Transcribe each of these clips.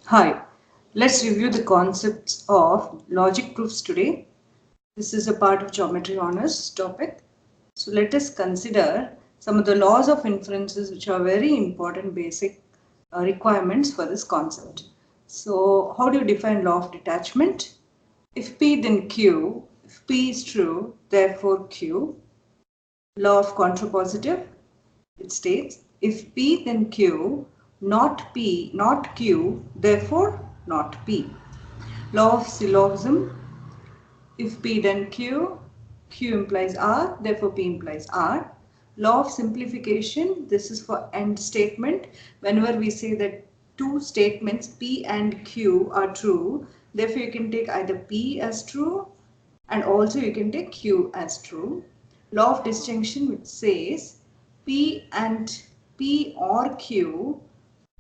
Hi, let's review the concepts of logic proofs today. This is a part of geometry honors topic. So let us consider some of the laws of inferences which are very important basic requirements for this concept. So how do you define law of detachment? If P then Q, if P is true, therefore Q. Law of contrapositive, it states if P then Q, not P, not Q, therefore not P. Law of syllogism, if P then Q, Q implies R, therefore P implies R. Law of simplification, this is for end statement. Whenever we say that two statements P and Q are true, therefore you can take either P as true and also you can take Q as true. Law of disjunction which says P and P or Q,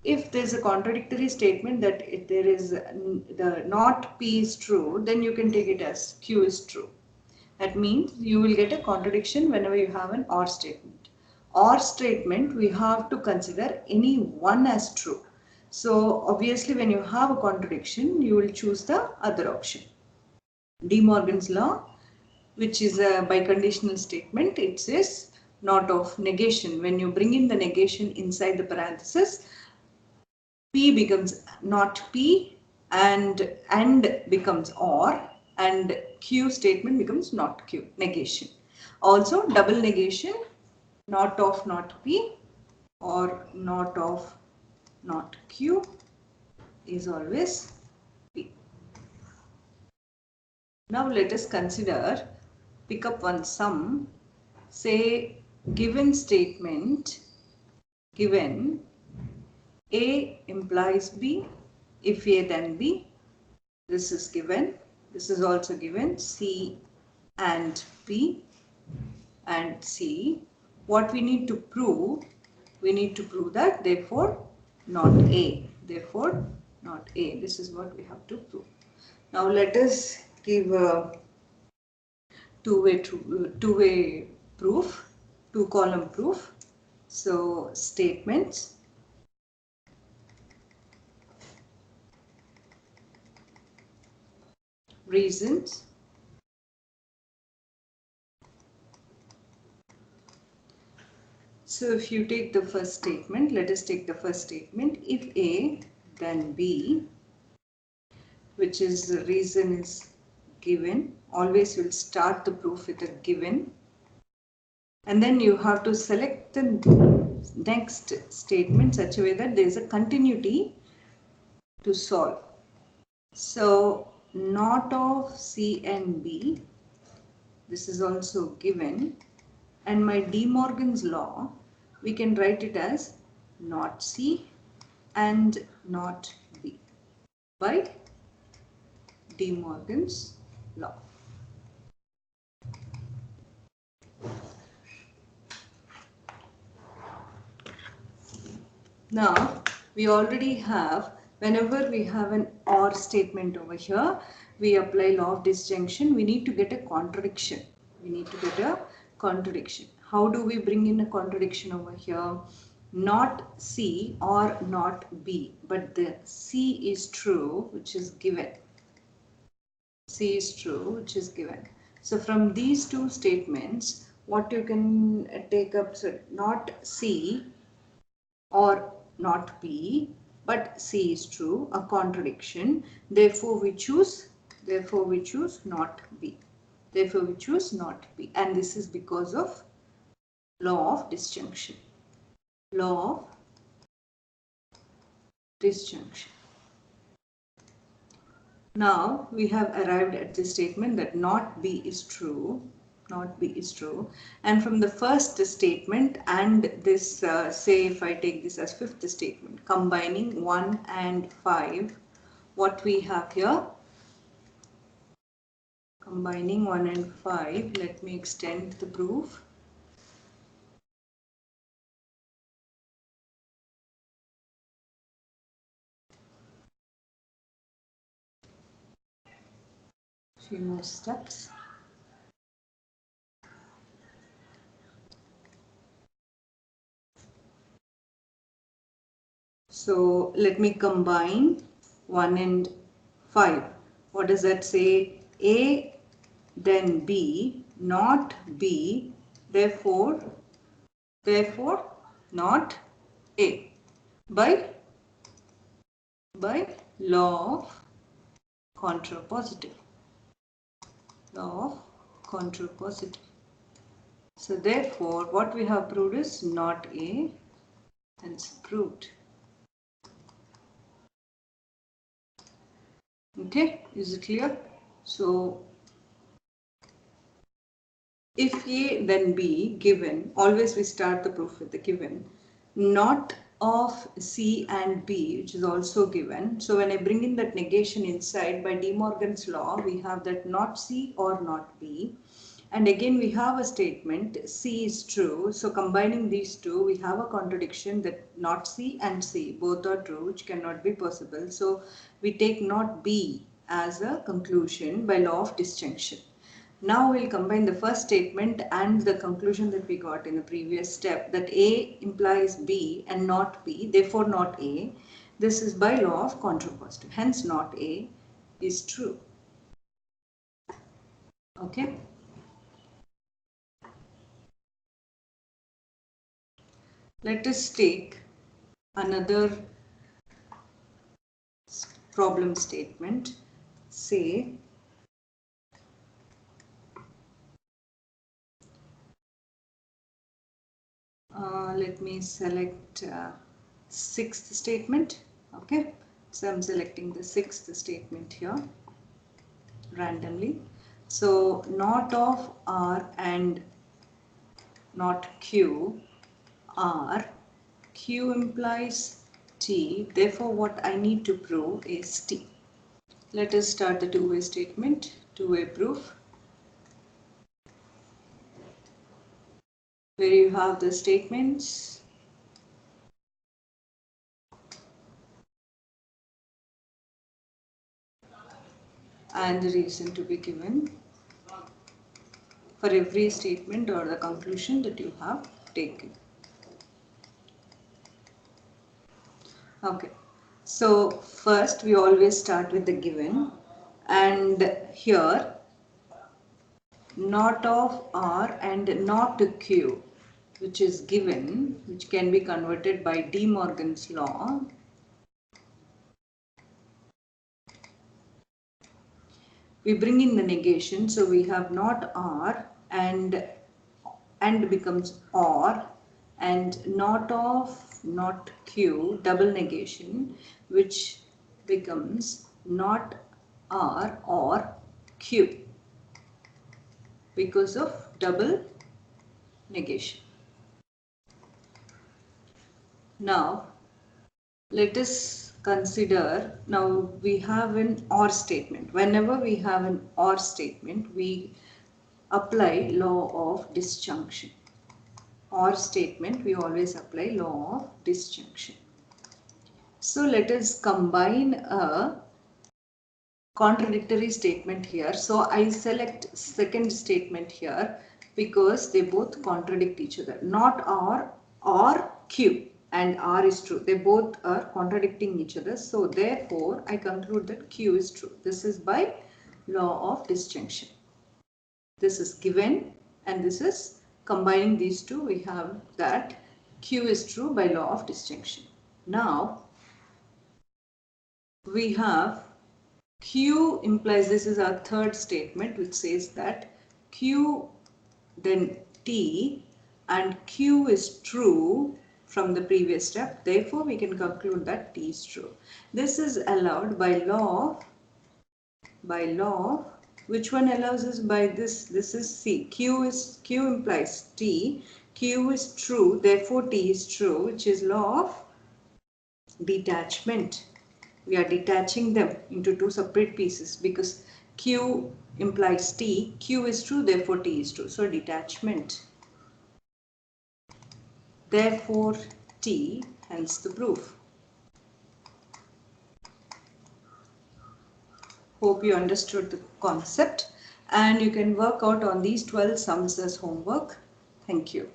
if there is a contradictory statement that if there is the not P is true, then you can take it as Q is true. That means you will get a contradiction whenever you have an OR statement. OR statement, we have to consider any one as true. So obviously when you have a contradiction, you will choose the other option. De Morgan's law, which is a biconditional statement, it says not of negation. When you bring in the negation inside the parenthesis, P becomes not P and becomes OR and Q statement becomes not Q, negation. Also double negation, not of not P or not of not Q is always P. Now let us consider, pick up one sum, say given statement, given A implies B, if A then B, this is given, this is also given, C and B and C. What we need to prove, we need to prove that therefore not A, therefore not A. This is what we have to prove. Now let us give a two-way proof, two-column proof. So statements, reasons, so if you take the first statement, let us take the first statement, if A then B, which is the reason is given, always you'll start the proof with a given, and then you have to select the next statement such a way that there is a continuity to solve. So not of C and B, this is also given, and my De Morgan's law, we can write it as not C and not B by De Morgan's law. Now we already have, whenever we have an OR statement over here, we apply law of disjunction. We need to get a contradiction. We need to get a contradiction. How do we bring in a contradiction over here? Not C or not B, but the C is true, which is given. C is true, which is given. So from these two statements, what you can take up, so not C or not B, but C is true, a contradiction. Therefore we choose not B. Therefore we choose not B. And this is because of law of disjunction. Law of disjunction. Now we have arrived at the statement that not B is true. Not B is true, and from the first statement and this say if I take this as fifth statement, combining 1 and 5, what we have here, combining 1 and 5, let me extend the proof. Few more steps. So let me combine 1 and 5. What does that say? A, then B, not B, therefore not A. By law of contrapositive. Law of contrapositive. So therefore, what we have proved is not A, hence proved. Okay, is it clear? So if A then B given, always we start the proof with the given, not of C and B, which is also given. So when I bring in that negation inside, by De Morgan's law, we have that not C or not B. And again we have a statement C is true. So combining these two, we have a contradiction that not C and C both are true, which cannot be possible. So we take not B as a conclusion by law of disjunction. Now we'll combine the first statement and the conclusion that we got in the previous step, that A implies B and not B, therefore not A. This is by law of contrapositive. Hence not A is true. Okay. Let us take another problem statement. Say let me select sixth statement. Okay, so I'm selecting the sixth statement here randomly. So not of R and not Q, R, Q implies T, therefore what I need to prove is T. Let us start the two-way statement, two-way proof, where you have the statements and the reason to be given for every statement or the conclusion that you have taken. Okay, so first we always start with the given, and here not of R and not Q, which is given, which can be converted by De Morgan's law. We bring in the negation, so we have not R and becomes or, and not of not Q, double negation, which becomes not R or Q because of double negation. Now let us consider, now we have an or statement. Whenever we have an or statement, we apply law of disjunction. Or statement, we always apply law of disjunction. So let us combine a contradictory statement here. So I select second statement here because they both contradict each other. Not R or Q, and R is true. They both are contradicting each other. So therefore I conclude that Q is true. This is by law of disjunction. This is given and this is combining these two, we have that Q is true by law of disjunction. Now we have Q implies, this is our third statement, which says that Q then T and Q is true from the previous step. Therefore, we can conclude that T is true. This is allowed by law. Which one allows us? By this? This is C. Q implies T. Q is true. Therefore, T is true, which is law of detachment. We are detaching them into two separate pieces because Q implies T, Q is true, therefore T is true. So detachment. Therefore T, hence the proof. Hope you understood the concept, and you can work out on these 12 sums as homework. Thank you.